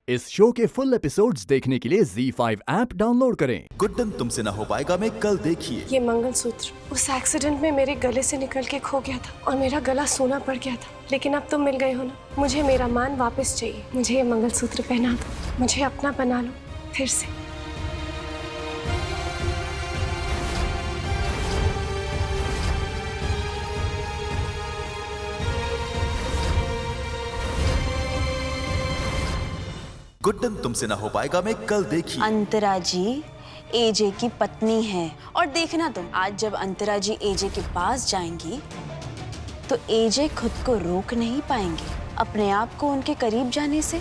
इस शो के full episodes देखने के लिए ZEE5 ऐप डाउनलोड करें। गुड्डन तुमसे ना हो पाएगा में कल देखिए। ये मंगलसूत्र उस एक्सीडेंट में मेरे गले से निकल के खो गया था और मेरा गला सोना पड़ गया था, लेकिन अब तुम मिल गए हो ना। मुझे मेरा मान वापस चाहिए। मुझे ये मंगलसूत्र पहना दो, मुझे अपना बना लो फिर से। गुड्डन तुमसे ना हो पाएगा में कल देखिए। अंतरा जी एजे की पत्नी है और देखना तुम, आज जब अंतरा जी एजे के पास जाएंगी तो एजे खुद को रोक नहीं पाएंगे अपने आप को उनके करीब जाने से।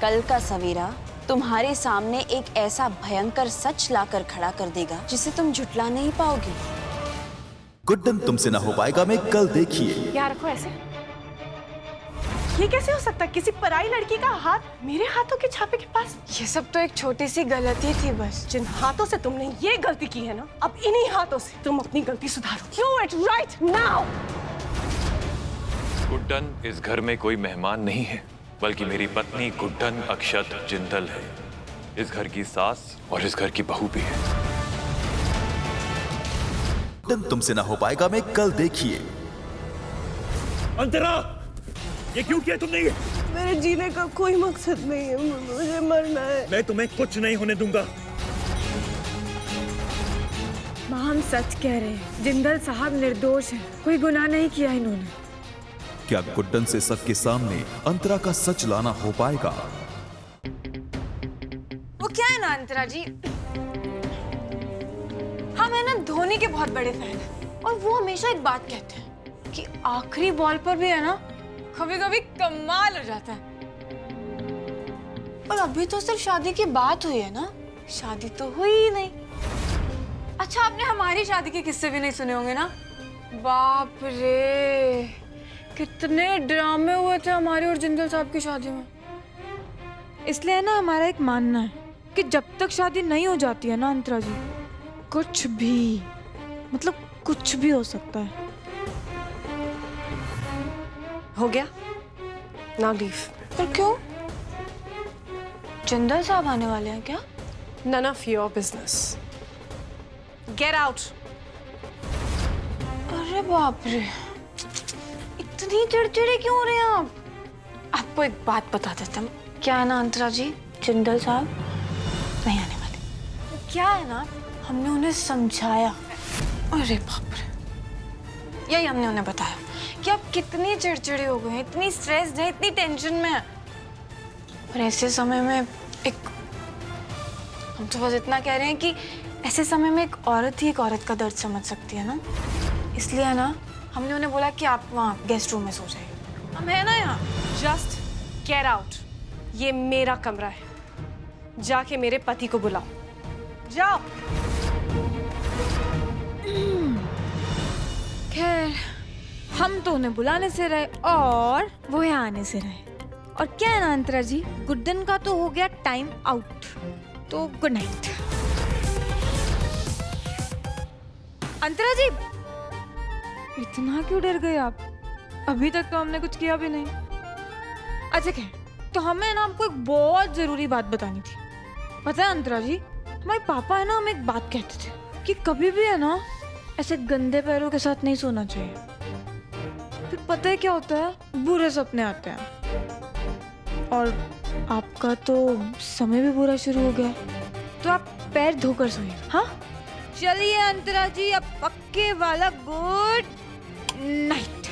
कल का सवेरा तुम्हारे सामने एक ऐसा भयंकर सच लाकर खड़ा कर देगा जिसे तुम झुटला नहीं पाओगे। गुड्डन तुमसे ना हो पाएगा में कल देखिए। यार रखो ऐसे, ये कैसे हो सकता है? किसी पराई लड़की का हाथ मेरे हाथों के छापे के पास। ये सब तो एक छोटी सी गलती थी बस। जिन हाथों से तुमने ये गलती की है ना, अब इन्हीं हाथों से तुम अपनी गलती सुधारो। Do it right now! Guddan इस घर में कोई मेहमान नहीं है, बल्कि मेरी पत्नी गुड्डन अक्षत जिंदल है। इस घर की सास और इस घर की बहू भी है। गुड्डन तुमसे ना हो पाएगा में कल देखिए। अंतरा, ये क्यों किया तुमने? ये मेरे जीने का कोई मकसद नहीं है, मुझे मरना है। मैं तुम्हें कुछ नहीं होने दूंगा। माँ हम सच कह रहे हैं, जिंदल साहब निर्दोष हैं, कोई गुनाह नहीं किया इन्होंने। क्या गुड्डन से सबके सामने अंतरा का सच लाना हो पाएगा? वो क्या है ना अंतरा जी, हम है ना धोनी के बहुत बड़े फैन हैं और वो हमेशा एक बात कहते हैं कि आखिरी बॉल पर भी है ना कभी कभी कमाल हो जाता है। पर अभी तो सिर्फ शादी की बात हुई है ना, शादी तो हुई ही नहीं। अच्छा, आपने हमारी शादी के किस्से भी नहीं सुने होंगे ना? बाप रे, कितने ड्रामे हुए थे हमारे और जिंदल साहब की शादी में। इसलिए ना हमारा एक मानना है कि जब तक शादी नहीं हो जाती है ना अंतरा जी, कुछ भी मतलब कुछ भी हो सकता है। हो गया, नाउ लीव। पर क्यों? जिंदल साहब आने वाले हैं क्या? None of your business. Get out. अरे बाप रे, इतनी चिड़चिड़े क्यों हो रहे हैं आप? आपको एक बात बता देते हैं, क्या है ना अंतरा जी, जिंदल साहब नहीं आने वाले। क्या है ना, हमने उन्हें समझाया। अरे बाप रे, यही हमने उन्हें बताया कि आप कितनी चिड़चिड़े हो गए हैं, इतनी स्ट्रेस्ड हैं, इतनी टेंशन में हैं। और ऐसे समय में हम तो बस इतना कह रहे हैं कि ऐसे समय में एक औरत ही एक औरत का दर्द समझ सकती है ना। इसलिए है ना, हमने उन्हें बोला कि आप वहाँ गेस्ट रूम में सो जाइए, हम है ना यहाँ। Just get out. ये मेरा कमरा है, जाके मेरे पति को बुलाओ, जाओ। खैर, हम तो उन्हें बुलाने से रहे और वो यहाँ आने से रहे। और क्या है ना अंतरा जी, गुड्डन का तो हो गया टाइम आउट, तो गुड नाइट। अंतरा जी, इतना क्यों डर गए आप? अभी तक तो हमने कुछ किया भी नहीं। अच्छा खैर, तो हमें ना आपको एक बहुत जरूरी बात बतानी थी। पता है अंतरा जी, हमारे पापा है ना, हम एक बात कहते थे कि कभी भी है ना ऐसे गंदे पैरों के साथ नहीं सोना चाहिए। फिर पता है क्या होता है, बुरे सपने आते हैं। और आपका तो समय भी बुरा शुरू हो गया, तो आप पैर धोकर सोइए। हाँ चलिए अंतरा जी, अब पक्के वाला गुड नाइट।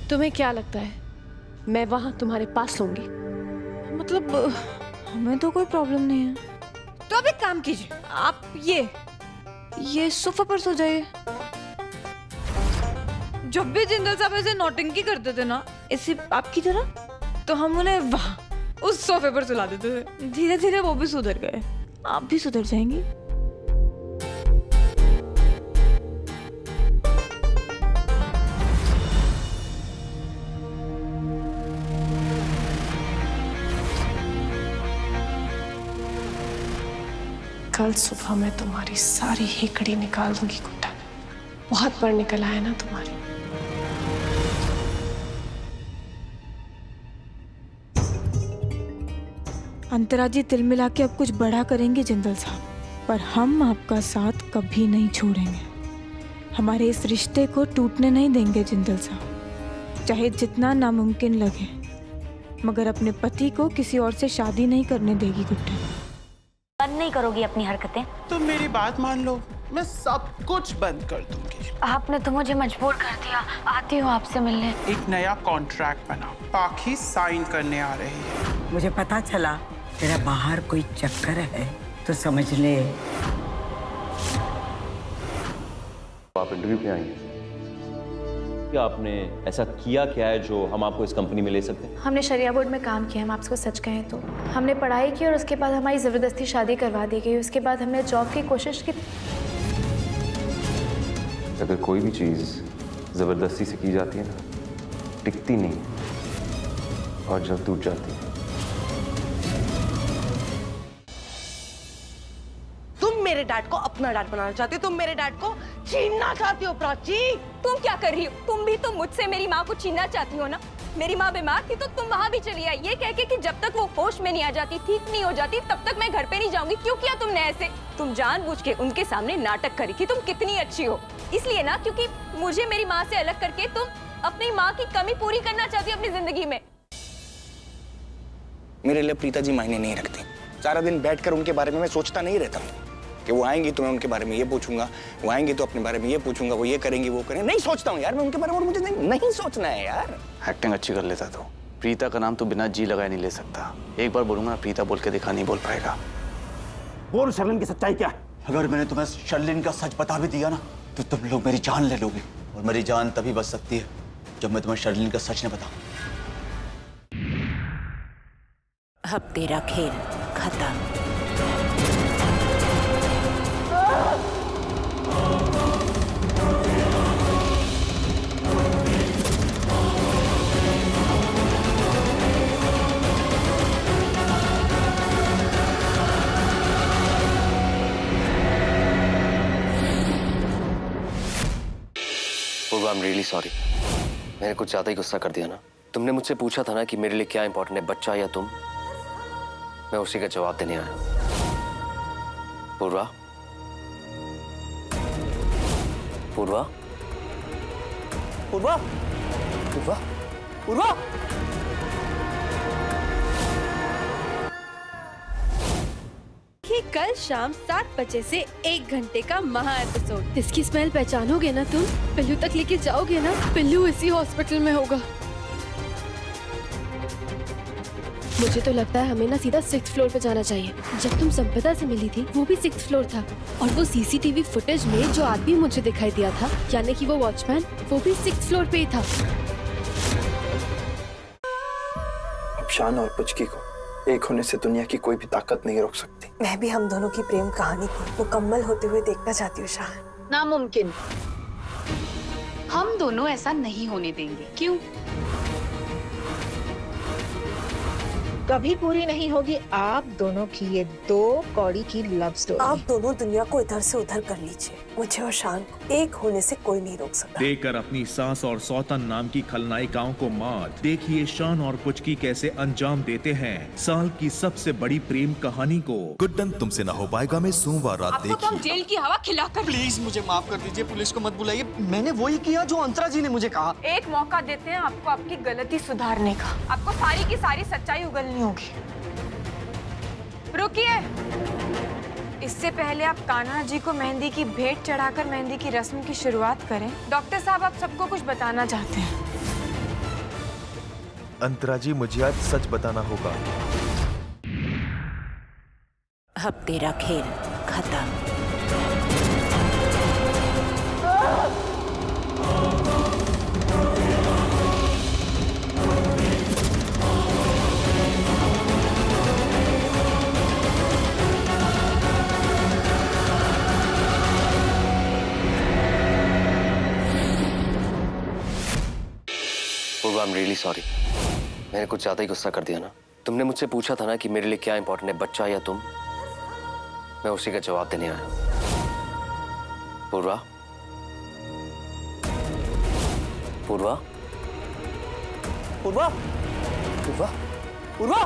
तुम्हें क्या लगता है मैं वहां तुम्हारे पास सोऊंगी? मतलब हमें तो कोई प्रॉब्लम नहीं है। तो अब एक काम कीजिए, आप ये सोफा पर सो जाइए। जब भी जिंदल साहब ऐसे नौटंकी करते थे ना, ऐसे आपकी तरह, तो हम उन्हें वहां उस सोफे पर सुला देते थे। धीरे धीरे वो भी सुधर गए, आप भी सुधर जाएंगी। कल सुबह मैं तुम्हारी सारी हेकड़ी निकाल दूंगी गुड्डन। बहुत बार निकल आया ना तुम्हारी। अंतरा जी तिल मिला के अब कुछ बड़ा करेंगे जिंदल साहब, पर हम आपका साथ कभी नहीं छोड़ेंगे। हमारे इस रिश्ते को टूटने नहीं देंगे जिंदल साहब, चाहे जितना नामुमकिन लगे, मगर अपने पति को किसी और से शादी नहीं करने देगी गुड्डन। बंद नहीं करोगी अपनी हरकतें? तुम मेरी बात मान लो, मैं सब कुछ बंद कर दूंगी। आपने तो मुझे मजबूर कर दिया। आती हूँ आपसे मिलने। एक नया कॉन्ट्रैक्ट बना, पाखी साइन करने आ रही है। मुझे पता चला तेरा बाहर कोई चक्कर है तो समझ ले। आप इंटरव्यू पे आई हैं, क्या आपने ऐसा किया क्या है जो हम आपको इस कंपनी में ले सकते हैं? हमने शरिया बोर्ड में काम किया, हम आपको सच कहें तो हमने पढ़ाई की और उसके बाद हमारी ज़बरदस्ती शादी करवा दी गई। उसके बाद हमने जॉब की कोशिश की। अगर कोई भी चीज़ ज़बरदस्ती से की जाती है ना, टिकती नहीं और जब टूट जाती है। तुम मेरे डैड को अपना डैड बनाना चाहती हो, तुम मेरे डैड को छीनना चाहती हो प्राची। तुम क्या कर रही हो? तुम भी तो मुझसे मेरी माँ को छीनना चाहती हो ना। मेरी माँ बीमार थी तो तुम वहाँ भी चली आई, ये कह के कि जब तक वो होश में नहीं आ जाती, ठीक नहीं हो जाती, तब तक मैं घर पे नहीं जाऊंगी। क्यों किया तुमने ऐसे? तुम जानबूझ के उनके सामने नाटक करी कि तुम कितनी अच्छी हो, इसलिए ना, क्योंकि मुझे मेरी माँ से अलग करके तुम अपनी माँ की कमी पूरी करना चाहती हो अपनी जिंदगी में। मेरे लिए प्रीता जी मायने नहीं रखती। सारा दिन बैठकर उनके बारे में मैं सोचता नहीं रहता हूँ कि वो आएंगी तो मैं उनके बारे में ये पूछूंगा, वो आएंगी तो अपने बारे में ये पूछूंगा, वो ये करेंगी वो करेंगे। नहीं सोचता हूँ यार मैं उनके बारे में, और मुझे नहीं सोचना है यार। एक्टिंग अच्छी कर लेता तो प्रीता का नाम तो बिना जी लगाए नहीं ले सकता। एक बार बोलूंगा ना प्रीता बोल के दिखा, नहीं बोल पाएगा। बोल शर्लिन की सच्चाई क्या है? अगर मैंने तुम्हें शर्लिन का सच बता भी दिया ना तो तुम लोग मेरी जान ले लोगे, और मेरी जान तभी बच सकती है जब मैं तुम्हें शर्लिन का सच न बताऊं। अब तेरा खेल खत्म। I'm really sorry. मैंने कुछ ज्यादा ही गुस्सा कर दिया ना। तुमने मुझसे पूछा था ना कि मेरे लिए क्या इंपॉर्टेंट है, बच्चा या तुम। मैं उसी का जवाब देने आया। पूर्वा, पूर्वा, पूर्वा, पूर्वा, पूर्वा। कि कल शाम 7 बजे से 1 घंटे का महा एपिसोड। इसकी स्मेल पहचानोगे ना तुम? पिल्लू तक लेके जाओगे ना? पिल्लू इसी हॉस्पिटल में होगा। मुझे तो लगता है हमें ना सीधा 6th फ्लोर पे जाना चाहिए। जब तुम संपदा से मिली थी वो भी 6th फ्लोर था, और वो सीसीटीवी फुटेज में जो आदमी मुझे दिखाई दिया था, यानी कि वो वॉचमैन, वो भी 6th फ्लोर पे ही था। अब शान और पुचकी को एक होने से दुनिया की कोई भी ताकत नहीं रोक सकती। मैं भी हम दोनों की प्रेम कहानी को मुकम्मल होते हुए देखना चाहती हूँ शान। नामुमकिन। हम दोनों ऐसा नहीं होने देंगे। क्यों? कभी पूरी नहीं होगी आप दोनों की ये 2 कौड़ी की लव स्टोरी। आप दोनों दुनिया को इधर से उधर कर लीजिए, मुझे और शान को एक होने से कोई नहीं रोक सकता। देकर अपनी सास और सौतन नाम की खलनायिकाओं को मात, देखिए शान और पुचकी कैसे अंजाम देते हैं साल की सबसे बड़ी प्रेम कहानी को। गुड्डन तुमसे ना हो पाएगा में सोमवार रात देखिए। जेल की हवा खिलाकर। प्लीज मुझे माफ कर दीजिए, पुलिस को मत बुलाइए। मैंने वही किया जो अंतरा जी ने मुझे कहा। एक मौका देते हैं आपको आपकी गलती सुधारने का। आपको सारी की सारी सच्चाई उगलनी होगी। रुकिए, इससे पहले आप कान्हा जी को मेहंदी की भेंट चढ़ाकर मेहंदी की रस्म की शुरुआत करें। डॉक्टर साहब, आप सबको कुछ बताना चाहते हैं। अंतरा जी, मुझे आज सच बताना होगा। अब तेरा खेल खत्म। I'm really sorry. मैंने कुछ ज्यादा ही गुस्सा कर दिया ना। तुमने मुझसे पूछा था ना कि मेरे लिए क्या इंपॉर्टेंट है, बच्चा या तुम। मैं उसी का जवाब देने आया। पूर्वा, पूर्वा, पूर्वा, पूर्वा, पूर्वा।